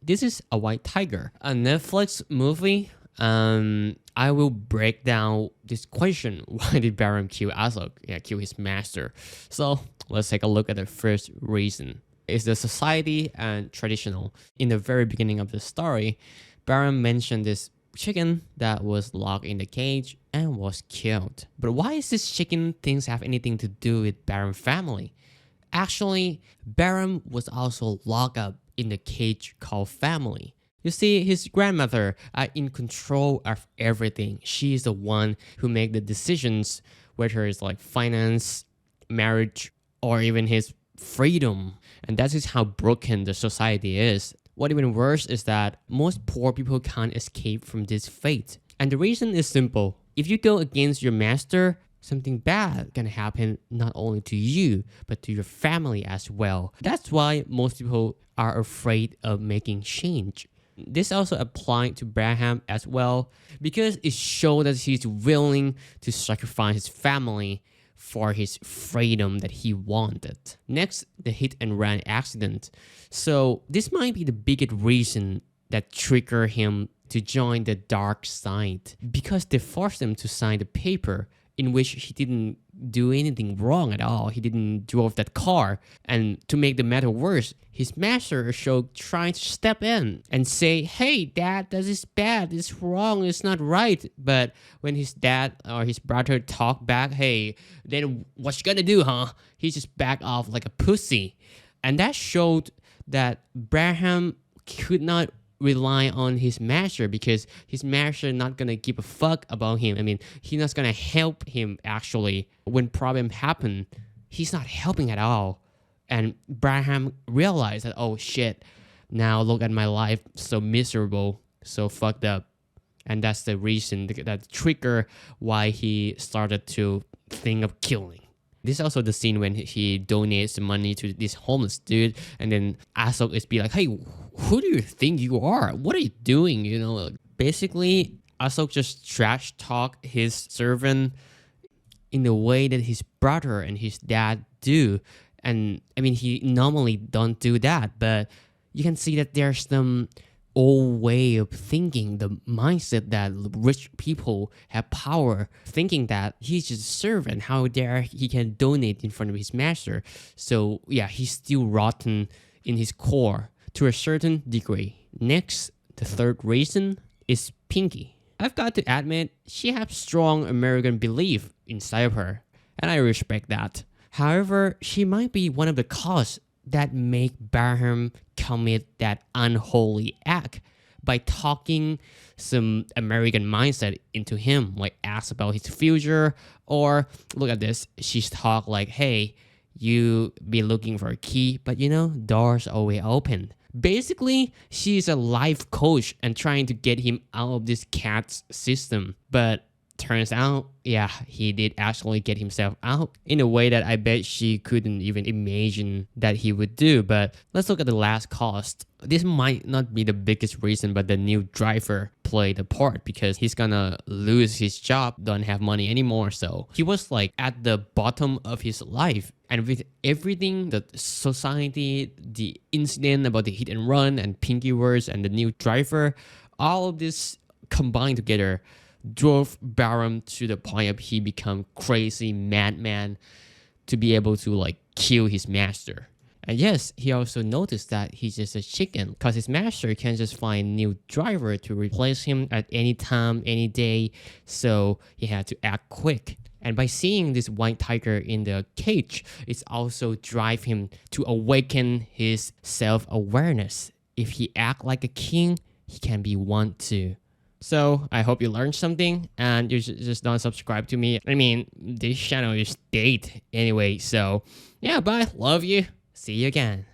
this is a white tiger, a Netflix movie. I will break down this question: why did Baron kill Azog? Yeah, kill his master. So let's take a look at the first reason. It's the society and traditional. In the very beginning of the story, Baron mentioned this chicken that was locked in the cage and was killed. But why is this chicken things have anything to do with Baron family? Actually, Baron was also locked up in the cage called family. You see, his grandmother are in control of everything. She is the one who make the decisions, whether it's like finance, marriage, or even his freedom. And that is how broken the society is. What even worse is that most poor people can't escape from this fate. And the reason is simple. If you go against your master, something bad can happen not only to you, but to your family as well. That's why most people are afraid of making change. This also applied to Braham as well, because it showed that he's willing to sacrifice his family for his freedom that he wanted. Next, the hit and run accident. So this might be the biggest reason that triggered him to join the dark side, because they forced him to sign the paper in which he didn't do anything wrong at all. He didn't drove that car. And to make the matter worse, his master Ashok trying to step in and say, hey, dad, this is bad. It's wrong. It's not right. But when his dad or his brother talk back, hey, then what you gonna do, huh? He just back off like a pussy. And that showed that Braham could not rely on his master, because his master not gonna give a fuck about him. I mean, he's not gonna help him actually. When problem happen, he's not helping at all. And Braham realized that, oh shit, now look at my life, so miserable, so fucked up. And that's the reason, that trigger why he started to think of killing. This is also the scene when he donates the money to this homeless dude, and then Asok is be like, hey, who do you think you are? What are you doing? You know, basically, Asok just trash talk his servant in the way that his brother and his dad do. And I mean, he normally don't do that, but you can see that there's some old way of thinking, the mindset that rich people have power, thinking that he's just a servant, how dare he can donate in front of his master. So yeah, he's still rotten in his core to a certain degree. Next, the third reason is Pinky. I've got to admit, she has strong American belief inside of her, and I respect that. However, she might be one of the cause that make Barham commit that unholy act by talking some American mindset into him, like ask about his future, or look at this, she's talk like, hey, you be looking for a key, but you know, doors always open. Basically, she's a life coach and trying to get him out of this cat's system. But turns out, yeah, he did actually get himself out in a way that I bet she couldn't even imagine that he would do. But let's look at the last cost. This might not be the biggest reason, but the new driver played a part, because he's gonna lose his job, don't have money anymore. So he was like at the bottom of his life. And with everything, the society, the incident about the hit and run and Pinky words and the new driver, all of this combined together drove Baron to the point of he become crazy madman to be able to like kill his master. And yes, he also noticed that he's just a chicken, because his master can just find a new driver to replace him at any time, any day. So he had to act quick. And by seeing this white tiger in the cage, it's also drive him to awaken his self-awareness. If he act like a king, he can be one too. So I hope you learned something, and you should just don't subscribe to me. I mean, this channel is dead anyway. So yeah, bye. Love you. See you again.